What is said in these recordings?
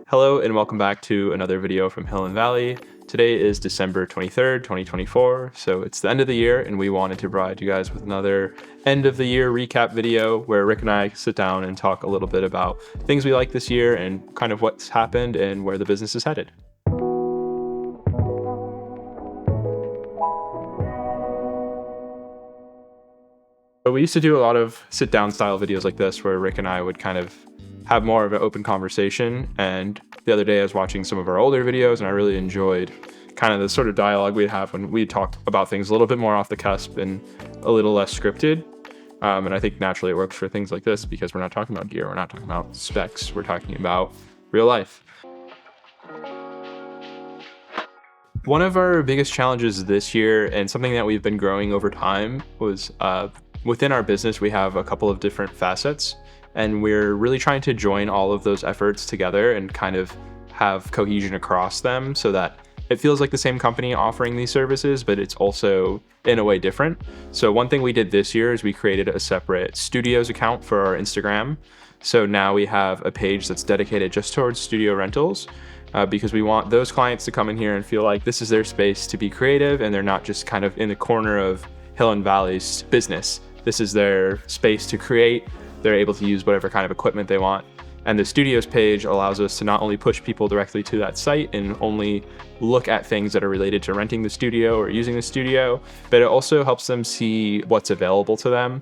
Hello and welcome back to another video from Hill and Valley. Today is December 23rd, 2024, so it's the end of the year and we wanted to provide you guys with another end of the year recap video where Rick and I sit down and talk a little bit about things we like this year and kind of what's happened and where the business is headed. So we used to do a lot of sit-down style videos like this where Rick and I would kind of have more of an open conversation, and the other day I was watching some of our older videos and I really enjoyed kind of the sort of dialogue we'd have when we talk about things a little bit more off the cusp and a little less scripted. And I think naturally it works for things like this because we're not talking about gear, we're not talking about specs, we're talking about real life. One of our biggest challenges this year, and something that we've been growing over time, was within our business we have a couple of different facets. And we're really trying to join all of those efforts together and kind of have cohesion across them so that it feels like the same company offering these services, but it's also in a way different. So one thing we did this year is we created a separate studios account for our Instagram. So now we have a page that's dedicated just towards studio rentals because we want those clients to come in here and feel like this is their space to be creative and they're not just kind of in the corner of Hill and Valley's business. This is their space to create. They're able to use whatever kind of equipment they want. And the studios page allows us to not only push people directly to that site and only look at things that are related to renting the studio or using the studio, but it also helps them see what's available to them.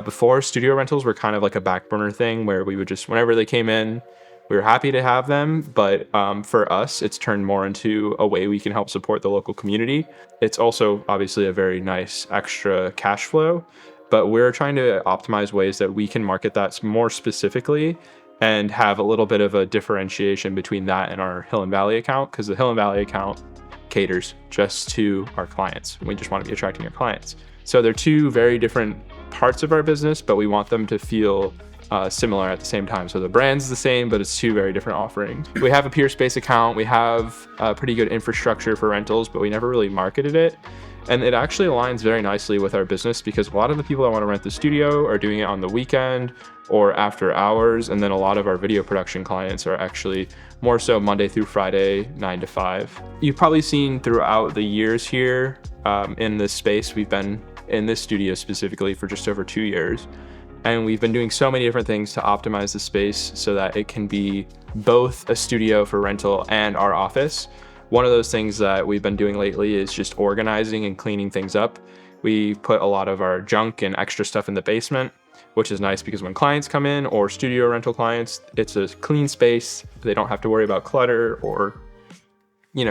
Before, studio rentals were kind of like a back burner thing where we would just, whenever they came in, we were happy to have them. But for us, it's turned more into a way we can help support the local community. It's also obviously a very nice extra cash flow. But we're trying to optimize ways that we can market that more specifically and have a little bit of a differentiation between that and our Hill and Valley account, because the Hill and Valley account caters just to our clients. We just want to be attracting our clients. So they're two very different parts of our business, but we want them to feel similar at the same time. So the brand's the same, but it's two very different offerings. We have a Peerspace account. We have a pretty good infrastructure for rentals, but we never really marketed it. And it actually aligns very nicely with our business because a lot of the people that want to rent the studio are doing it on the weekend or after hours. And then a lot of our video production clients are actually more so Monday through Friday, 9 to 5. You've probably seen throughout the years here in this space, we've been in this studio specifically for just over 2 years. And we've been doing so many different things to optimize the space so that it can be both a studio for rental and our office. One of those things that we've been doing lately is just organizing and cleaning things up. We put a lot of our junk and extra stuff in the basement, which is nice because when clients come in or studio rental clients, it's a clean space. They don't have to worry about clutter or,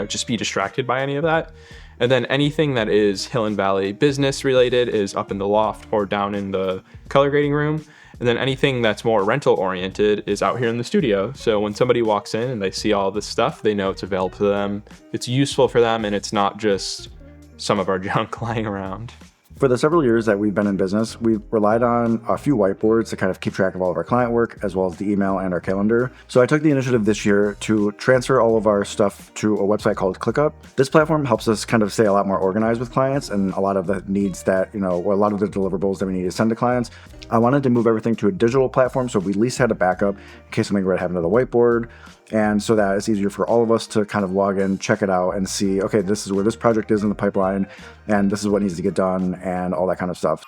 just be distracted by any of that. And then anything that is Hill and Valley business related is up in the loft or down in the color grading room. And then anything that's more rental oriented is out here in the studio. So when somebody walks in and they see all this stuff, they know it's available to them, it's useful for them, and it's not just some of our junk lying around. For the several years that we've been in business, we've relied on a few whiteboards to kind of keep track of all of our client work, as well as the email and our calendar. So I took the initiative this year to transfer all of our stuff to a website called ClickUp. This platform helps us kind of stay a lot more organized with clients and a lot of the needs that, or a lot of the deliverables that we need to send to clients. I wanted to move everything to a digital platform, so we at least had a backup in case something were to happen to the whiteboard. And so that it's easier for all of us to kind of log in, check it out, and see, okay, this is where this project is in the pipeline, and this is what needs to get done, and all that kind of stuff.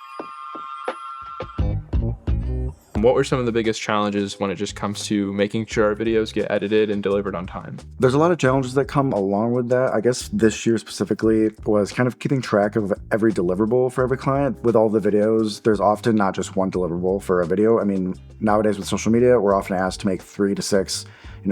What were some of the biggest challenges when it just comes to making sure our videos get edited and delivered on time? There's a lot of challenges that come along with that. I guess this year specifically was kind of keeping track of every deliverable for every client. With all the videos, there's often not just one deliverable for a video. I mean, nowadays with social media, we're often asked to make 3 to 6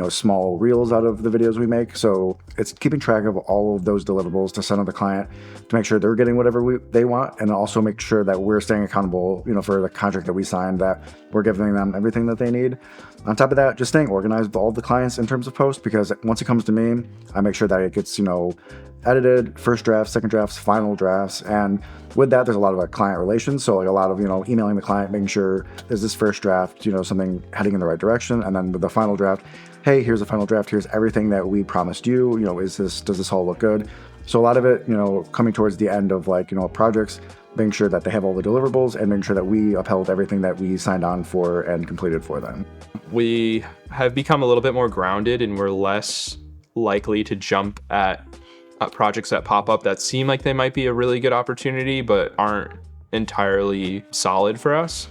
small reels out of the videos we make. So it's keeping track of all of those deliverables to send to the client to make sure they're getting whatever they want, and also make sure that we're staying accountable, for the contract that we signed, that we're giving them everything that they need. On top of that, just staying organized with all of the clients in terms of post, because once it comes to me, I make sure that it gets, edited, first drafts, second drafts, final drafts. And with that, there's a lot of client relations. So a lot of, emailing the client, making sure, is this first draft, something heading in the right direction? And then with the final draft, hey, here's the final draft. Here's everything that we promised you. Does this all look good? So a lot of it, coming towards the end of projects, making sure that they have all the deliverables and making sure that we upheld everything that we signed on for and completed for them. We have become a little bit more grounded, and we're less likely to jump at projects that pop up that seem like they might be a really good opportunity but aren't entirely solid for us.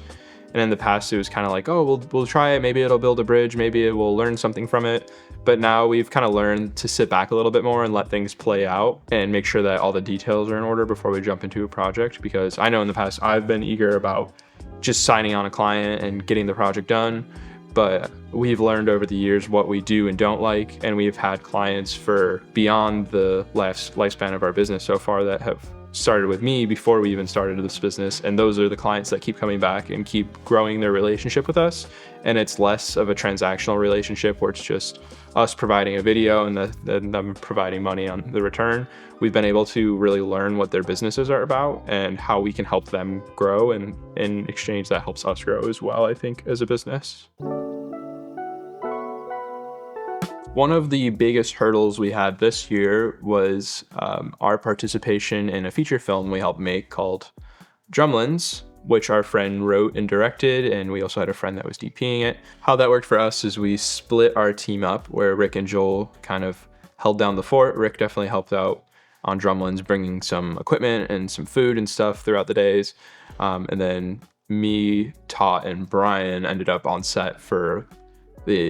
And in the past, it was kind of like, oh, we'll try it. Maybe it'll build a bridge. Maybe we'll learn something from it. But now we've kind of learned to sit back a little bit more and let things play out and make sure that all the details are in order before we jump into a project. Because I know in the past, I've been eager about just signing on a client and getting the project done. But we've learned over the years what we do and don't like. And we've had clients for beyond the lifespan of our business so far that have started with me before we even started this business, and those are the clients that keep coming back and keep growing their relationship with us. And it's less of a transactional relationship where it's just us providing a video and then them providing money on the return. We've been able to really learn what their businesses are about and how we can help them grow, and in exchange that helps us grow as well, I think, as a business. One of the biggest hurdles we had this year was our participation in a feature film we helped make called Drumlins, which our friend wrote and directed, and we also had a friend that was DPing it. How that worked for us is we split our team up, where Rick and Joel kind of held down the fort. Rick definitely helped out on Drumlins, bringing some equipment and some food and stuff throughout the days. And then me, Todd, and Brian ended up on set for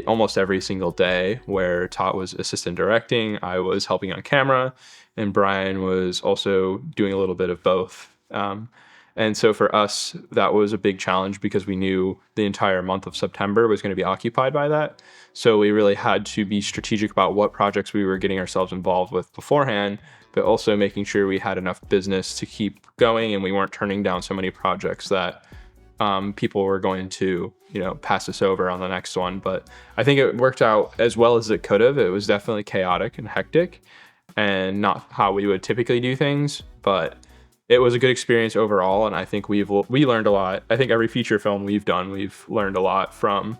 almost every single day, where Todd was assistant directing, I was helping on camera, and Brian was also doing a little bit of both. And so for us, that was a big challenge because we knew the entire month of September was going to be occupied by that. So we really had to be strategic about what projects we were getting ourselves involved with beforehand, but also making sure we had enough business to keep going and we weren't turning down so many projects that people were going to, pass us over on the next one. But I think it worked out as well as it could have. It was definitely chaotic and hectic and not how we would typically do things, but it was a good experience overall. And I think we learned a lot. I think every feature film we've done, we've learned a lot from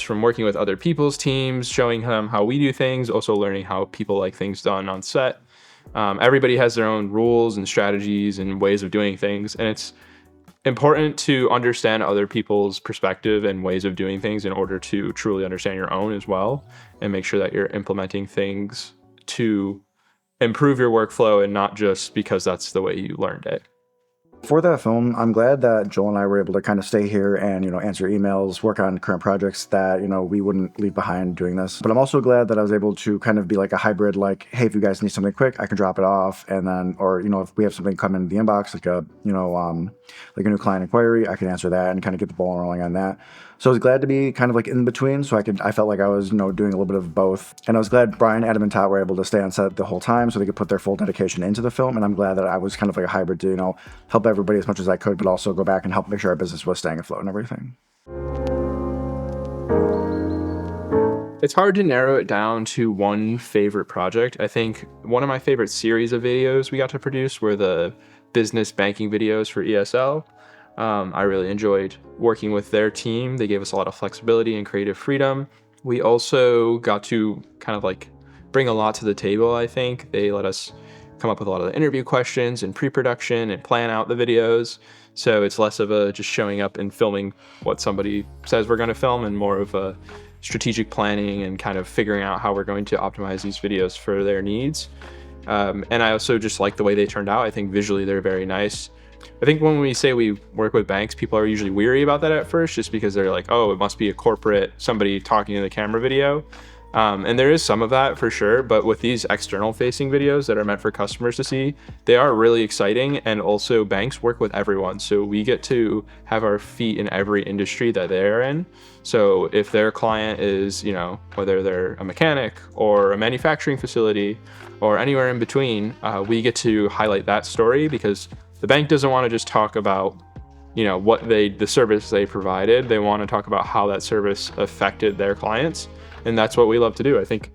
working with other people's teams, showing them how we do things, also learning how people like things done on set. Everybody has their own rules and strategies and ways of doing things. And it's important to understand other people's perspective and ways of doing things in order to truly understand your own as well, and make sure that you're implementing things to improve your workflow and not just because that's the way you learned it. For that film, I'm glad that Joel and I were able to kind of stay here and, answer emails, work on current projects that, we wouldn't leave behind doing this. But I'm also glad that I was able to kind of be like a hybrid, like, hey, if you guys need something quick, I can drop it off. And then, or, if we have something come in the inbox, like a new client inquiry, I can answer that and kind of get the ball rolling on that. So I was glad to be kind of like in between. So I felt like I was, doing a little bit of both. And I was glad Brian, Adam, and Todd were able to stay on set the whole time so they could put their full dedication into the film. And I'm glad that I was kind of like a hybrid to, help everybody as much as I could, but also go back and help make sure our business was staying afloat and everything. It's hard to narrow it down to one favorite project. I think one of my favorite series of videos we got to produce were the business banking videos for ESL. I really enjoyed working with their team. They gave us a lot of flexibility and creative freedom. We also got to kind of like bring a lot to the table, I think. They let us come up with a lot of the interview questions and pre-production and plan out the videos. So it's less of a just showing up and filming what somebody says we're going to film, and more of a strategic planning and kind of figuring out how we're going to optimize these videos for their needs. And I also just like the way they turned out. I think visually they're very nice. I think when we say we work with banks, people are usually weary about that at first, just because they're like, oh, it must be a corporate, somebody talking in the camera video. And there is some of that for sure, but with these external facing videos that are meant for customers to see, they are really exciting. And also banks work with everyone. So we get to have our feet in every industry that they're in. So if their client is, whether they're a mechanic or a manufacturing facility or anywhere in between, we get to highlight that story, because the bank doesn't want to just talk about, the service they provided. They want to talk about how that service affected their clients. And that's what we love to do. I think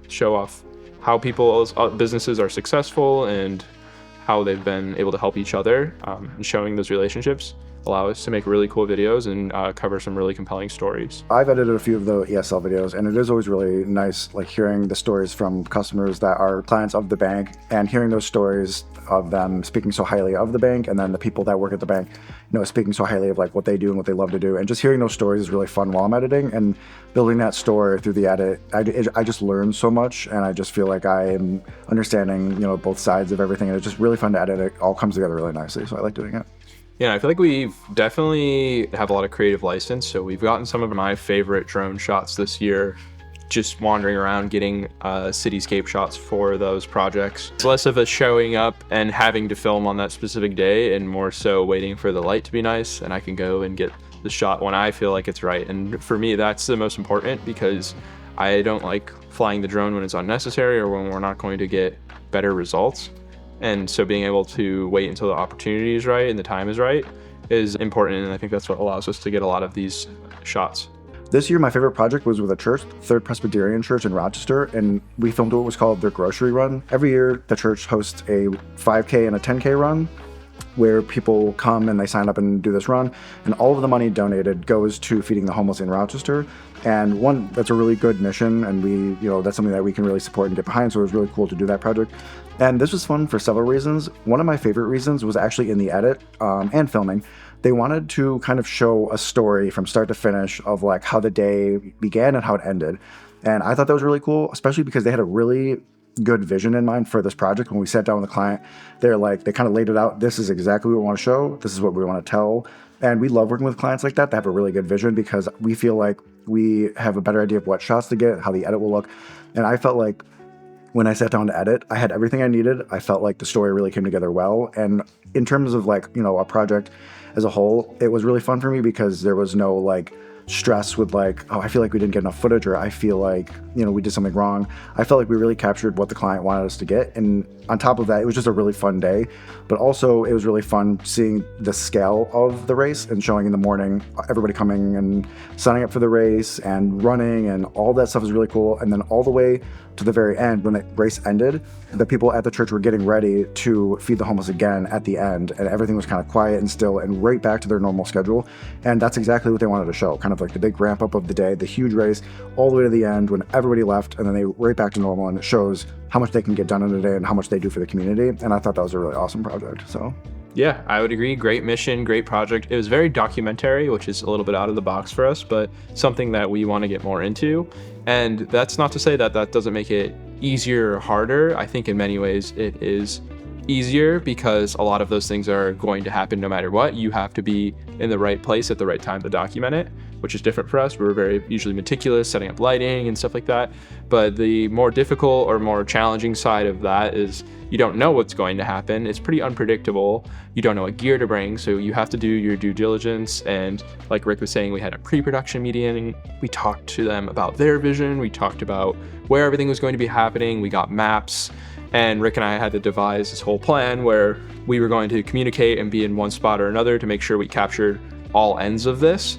show off how people's businesses are successful and how they've been able to help each other, and showing those relationships. allow us to make really cool videos and cover some really compelling stories. I've edited a few of the ESL videos, and it is always really nice, like hearing the stories from customers that are clients of the bank, and hearing those stories of them speaking so highly of the bank, and then the people that work at the bank, speaking so highly of like what they do and what they love to do. And just hearing those stories is really fun while I'm editing, and building that story through the edit. I just learn so much, and I just feel like I am understanding, both sides of everything, and it's just really fun to edit. It all comes together really nicely, so I like doing it. Yeah, I feel like we've definitely have a lot of creative license. So we've gotten some of my favorite drone shots this year, just wandering around getting cityscape shots for those projects. It's less of a showing up and having to film on that specific day, and more so waiting for the light to be nice and I can go and get the shot when I feel like it's right. And for me, that's the most important, because I don't like flying the drone when it's unnecessary or when we're not going to get better results. And so being able to wait until the opportunity is right and the time is right is important. And I think that's what allows us to get a lot of these shots. This year, my favorite project was with a church, Third Presbyterian Church in Rochester, and we filmed what was called their grocery run. Every year, the church hosts a 5K and a 10K run, where people come and they sign up and do this run, and all of the money donated goes to feeding the homeless in Rochester. And that's a really good mission, and that's something that we can really support and get behind, so it was really cool to do that project. And this was fun for several reasons. One of my favorite reasons was actually in the edit and filming. They wanted to kind of show a story from start to finish of like how the day began and how it ended. And I thought that was really cool, especially because they had a really good vision in mind for this project. When we sat down with the client, they kind of laid it out. This is exactly what we want to show. This is what we want to tell. And we love working with clients like that have a really good vision, because we feel like we have a better idea of what shots to get, how the edit will look. And I felt like when I sat down to edit, I had everything I needed. I felt like the story really came together well. And in terms of a project as a whole, it was really fun for me, because there was no stress with I feel like we didn't get enough footage, or I feel like, we did something wrong. I felt like we really captured what the client wanted us to get. And on top of that, it was just a really fun day. But also it was really fun seeing the scale of the race and showing in the morning, everybody coming and signing up for the race and running, and all that stuff is really cool. And then all the way to the very end, when the race ended, the people at the church were getting ready to feed the homeless again at the end, and everything was kind of quiet and still and right back to their normal schedule. And that's exactly what they wanted to show, kind of like the big ramp up of the day, the huge race, all the way to the end when everybody left, and then they right back to normal, and it shows how much they can get done in a day and how much they do for the community. And I thought that was a really awesome project. So yeah, I would agree. Great mission, great project. It was very documentary, which is a little bit out of the box for us, but something that we want to get more into. And that's not to say that that doesn't make it easier or harder. I think in many ways it is easier, because a lot of those things are going to happen no matter what. You have to be in the right place at the right time to document it, which is different for us. We're very usually meticulous, setting up lighting and stuff like that. But the more difficult or more challenging side of that is you don't know what's going to happen. It's pretty unpredictable. You don't know what gear to bring, so you have to do your due diligence. And like Rick was saying, we had a pre-production meeting. We talked to them about their vision. We talked about where everything was going to be happening. We got maps. And Rick and I had to devise this whole plan where we were going to communicate and be in one spot or another to make sure we captured all ends of this,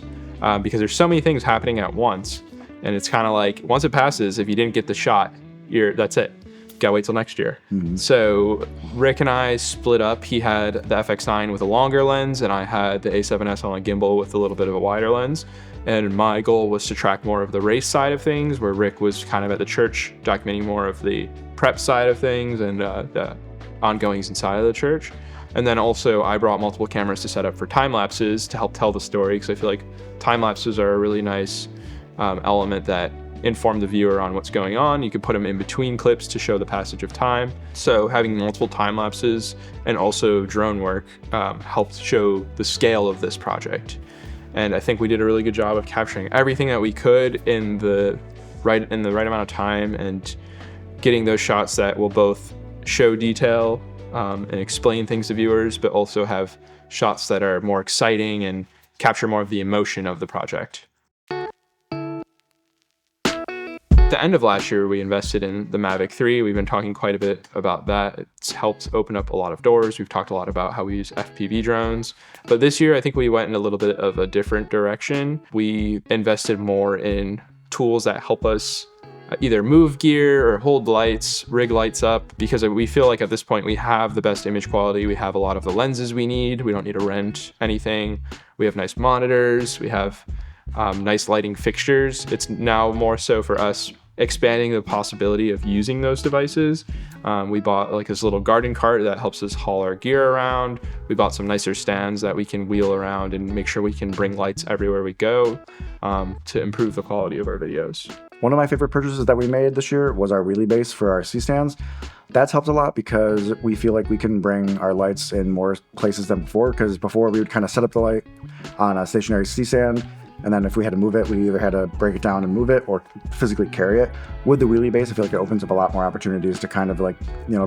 because there's so many things happening at once. And it's kind of like, once it passes, if you didn't get the shot, that's it. Gotta wait till next year. Mm-hmm. So Rick and I split up. He had the FX9 with a longer lens, and I had the A7S on a gimbal with a little bit of a wider lens. And my goal was to track more of the race side of things, where Rick was kind of at the church documenting more of the prep side of things and the ongoings inside of the church. And then also I brought multiple cameras to set up for time lapses to help tell the story, because I feel like time lapses are a really nice element that inform the viewer on what's going on. You could put them in between clips to show the passage of time. So having multiple time lapses and also drone work helped show the scale of this project. And I think we did a really good job of capturing everything that we could in the right amount of time, and getting those shots that will both show detail and explain things to viewers, but also have shots that are more exciting and capture more of the emotion of the project. At the end of last year, we invested in the Mavic 3. We've been talking quite a bit about that. It's helped open up a lot of doors. We've talked a lot about how we use FPV drones. But this year, I think we went in a little bit of a different direction. We invested more in tools that help us either move gear or hold lights, rig lights up, because we feel like at this point we have the best image quality. We have a lot of the lenses we need. We don't need to rent anything. We have nice monitors. We have nice lighting fixtures. It's now more so for us expanding the possibility of using those devices. We bought like this little garden cart that helps us haul our gear around. We bought some nicer stands that we can wheel around and make sure we can bring lights everywhere we go to improve the quality of our videos. One of my favorite purchases that we made this year was our wheelie base for our C-stands. That's helped a lot because we feel like we can bring our lights in more places than before, because before we would kind of set up the light on a stationary C-stand, and then if we had to move it, we either had to break it down and move it or physically carry it. With the wheelie base, I feel like it opens up a lot more opportunities to kind of like,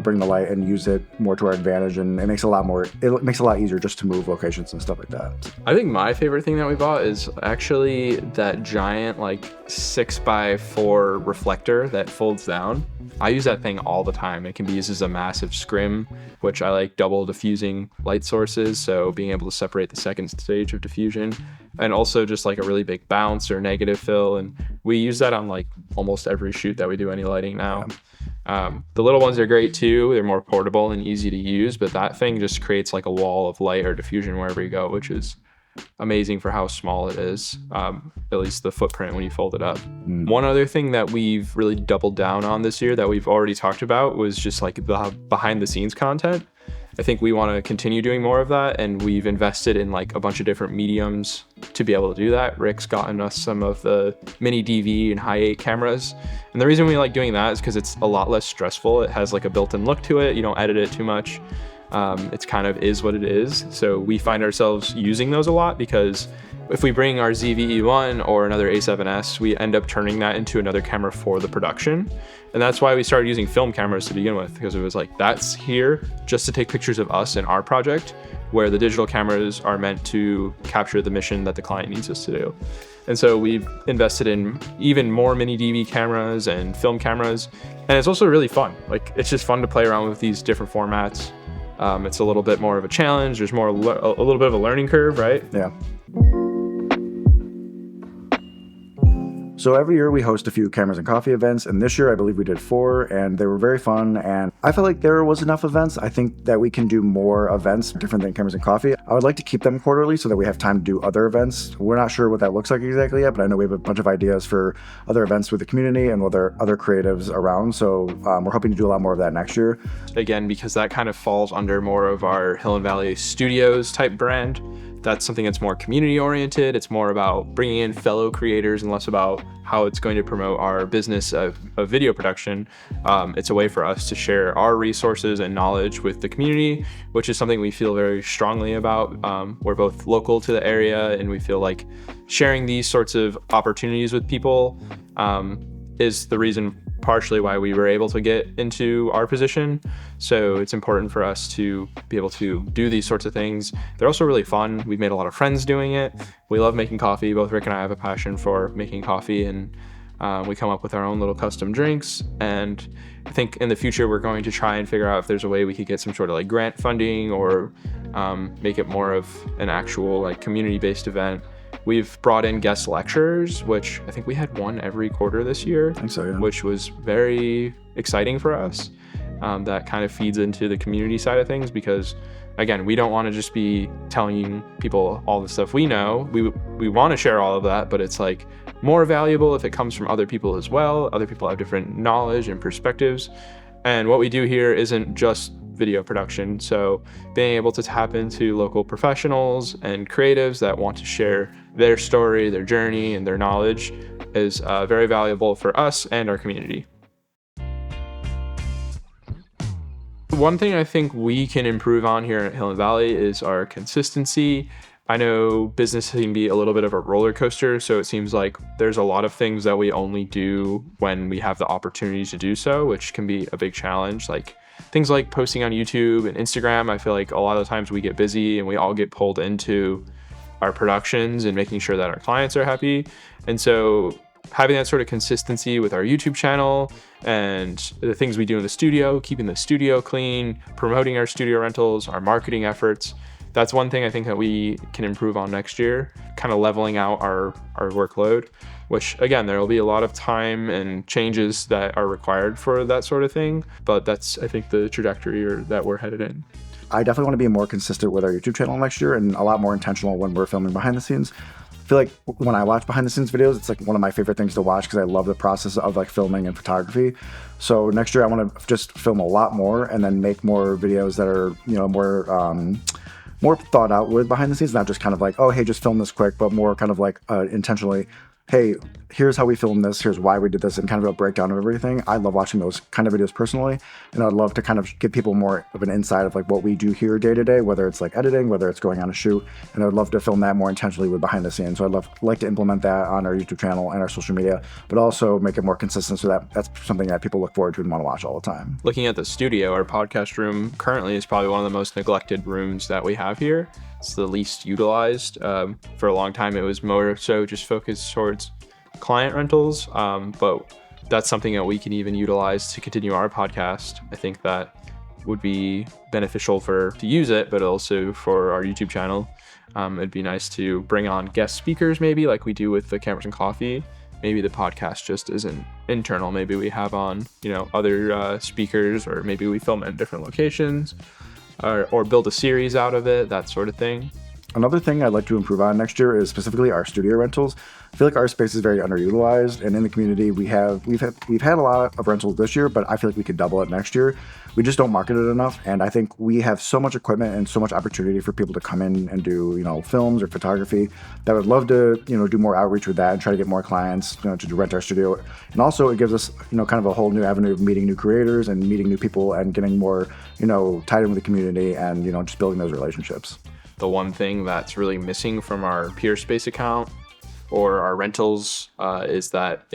bring the light and use it more to our advantage, and it makes it a lot easier just to move locations and stuff like that. I think my favorite thing that we bought is actually that giant like 6x4 reflector that folds down. I use that thing all the time. It can be used as a massive scrim, which I like double diffusing light sources, so being able to separate the second stage of diffusion, and also just like a really big bounce or negative fill. And we use that on like almost every shoot that we do any lighting now. The little ones are great too. They're more portable and easy to use, but that thing just creates like a wall of light or diffusion wherever you go, which is amazing for how small it is, at least the footprint when you fold it up. One other thing that we've really doubled down on this year that we've already talked about was just like the behind the scenes content. I think we want to continue doing more of that, and we've invested in like a bunch of different mediums to be able to do that. Rick's gotten us some of the mini DV and high 8 cameras, and the reason we like doing that is because it's a lot less stressful. It has like a built-in look to it. You don't edit it too much. It's kind of is what it is. So we find ourselves using those a lot, because if we bring our ZV-E1 or another A7S, we end up turning that into another camera for the production. And that's why we started using film cameras to begin with, because it was like, that's here just to take pictures of us and our project, where the digital cameras are meant to capture the mission that the client needs us to do. And so we've invested in even more mini DV cameras and film cameras. And it's also really fun. Like, it's just fun to play around with these different formats. It's a little bit more of a challenge. There's a little bit of a learning curve, right? Yeah. So every year we host a few cameras and coffee events, and this year I believe we did 4, and they were very fun, and I felt like there was enough events. I think that we can do more events different than cameras and coffee. I would like to keep them quarterly so that we have time to do other events. We're not sure what that looks like exactly yet, but I know we have a bunch of ideas for other events with the community and with other creatives around, so we're hoping to do a lot more of that next year. Again, because that kind of falls under more of our Hill and Valley Studios type brand. That's something that's more community oriented. It's more about bringing in fellow creators and less about how it's going to promote our business of video production. It's a way for us to share our resources and knowledge with the community, which is something we feel very strongly about. We're both local to the area, and we feel like sharing these sorts of opportunities with people is the reason partially why we were able to get into our position. So it's important for us to be able to do these sorts of things. They're also really fun. We've made a lot of friends doing it. We love making coffee. Both Rick and I have a passion for making coffee, and we come up with our own little custom drinks. And I think in the future, we're going to try and figure out if there's a way we could get some sort of like grant funding or make it more of an actual like community-based event. We've brought in guest lecturers, which I think we had one every quarter this year, I think so, yeah. Which was very exciting for us. That kind of feeds into the community side of things, because again, we don't want to just be telling people all the stuff we know. We want to share all of that, but it's like more valuable if it comes from other people as well. Other people have different knowledge and perspectives. And what we do here isn't just video production. So being able to tap into local professionals and creatives that want to share their story, their journey, and their knowledge is very valuable for us and our community. One thing I think we can improve on here at Hill and Valley is our consistency. I know business can be a little bit of a roller coaster, so it seems like there's a lot of things that we only do when we have the opportunity to do so, which can be a big challenge. Like things like posting on YouTube and Instagram, I feel like a lot of times we get busy and we all get pulled into our productions and making sure that our clients are happy. And so having that sort of consistency with our YouTube channel and the things we do in the studio, keeping the studio clean, promoting our studio rentals, our marketing efforts, that's one thing I think that we can improve on next year, kind of leveling out our workload, which again, there will be a lot of time and changes that are required for that sort of thing. But that's, I think, the trajectory that we're headed in. I definitely want to be more consistent with our YouTube channel next year and a lot more intentional when we're filming behind the scenes. I feel like when I watch behind the scenes videos, it's like one of my favorite things to watch because I love the process of like filming and photography. So next year I want to just film a lot more and then make more videos that are, more thought out with behind the scenes, not just kind of like, oh, hey, just film this quick, but more kind of like intentionally, hey, here's how we filmed this, here's why we did this, and kind of a breakdown of everything. I love watching those kind of videos personally, and I'd love to kind of give people more of an insight of like what we do here day to day, whether it's like editing, whether it's going on a shoot, and I'd love to film that more intentionally with behind the scenes. So I'd like to implement that on our YouTube channel and our social media, but also make it more consistent so that that's something that people look forward to and want to watch all the time. Looking at the studio, our podcast room currently is probably one of the most neglected rooms that we have here. It's the least utilized. For a long time, it was more so just focused towards client rentals, but that's something that we can even utilize to continue our podcast. I think that would be beneficial to use it, but also for our YouTube channel. It'd be nice to bring on guest speakers, maybe like we do with the Cameras and Coffee. Maybe the podcast just isn't internal. Maybe we have on, other speakers, or maybe we film in different locations, or build a series out of it, that sort of thing. Another thing I'd like to improve on next year is specifically our studio rentals. I feel like our space is very underutilized, and in the community we've had a lot of rentals this year, but I feel like we could double it next year. We just don't market it enough, and I think we have so much equipment and so much opportunity for people to come in and do films or photography that I would love to do more outreach with that and try to get more clients to rent our studio. And also it gives us kind of a whole new avenue of meeting new creators and meeting new people and getting more tied in with the community and just building those relationships. The one thing that's really missing from our Peerspace account or our rentals is that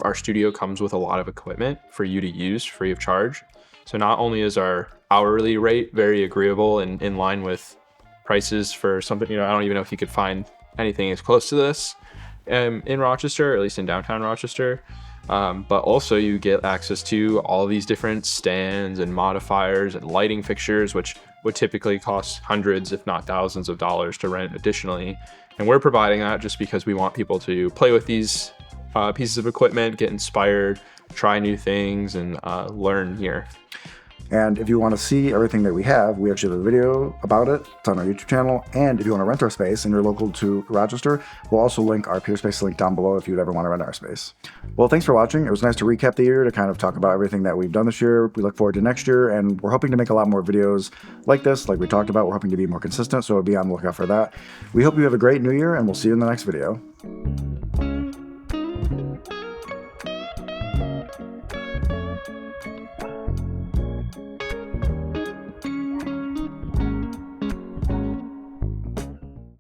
our studio comes with a lot of equipment for you to use free of charge. So not only is our hourly rate very agreeable and in line with prices for something, I don't even know if you could find anything as close to this in Rochester, or at least in downtown Rochester. But also you get access to all these different stands and modifiers and lighting fixtures, which would typically cost hundreds, if not thousands of dollars to rent additionally. And we're providing that just because we want people to play with these pieces of equipment, get inspired, try new things, and learn here. And if you want to see everything that we have, we actually have a video about it. It's on our YouTube channel. And if you want to rent our space and you're local to Rochester, we'll also link our Peerspace link down below if you'd ever want to rent our space. Well, thanks for watching. It was nice to recap the year, to kind of talk about everything that we've done this year. We look forward to next year, and we're hoping to make a lot more videos like this, like we talked about. We're hoping to be more consistent, so be on the lookout for that. We hope you have a great new year, and we'll see you in the next video.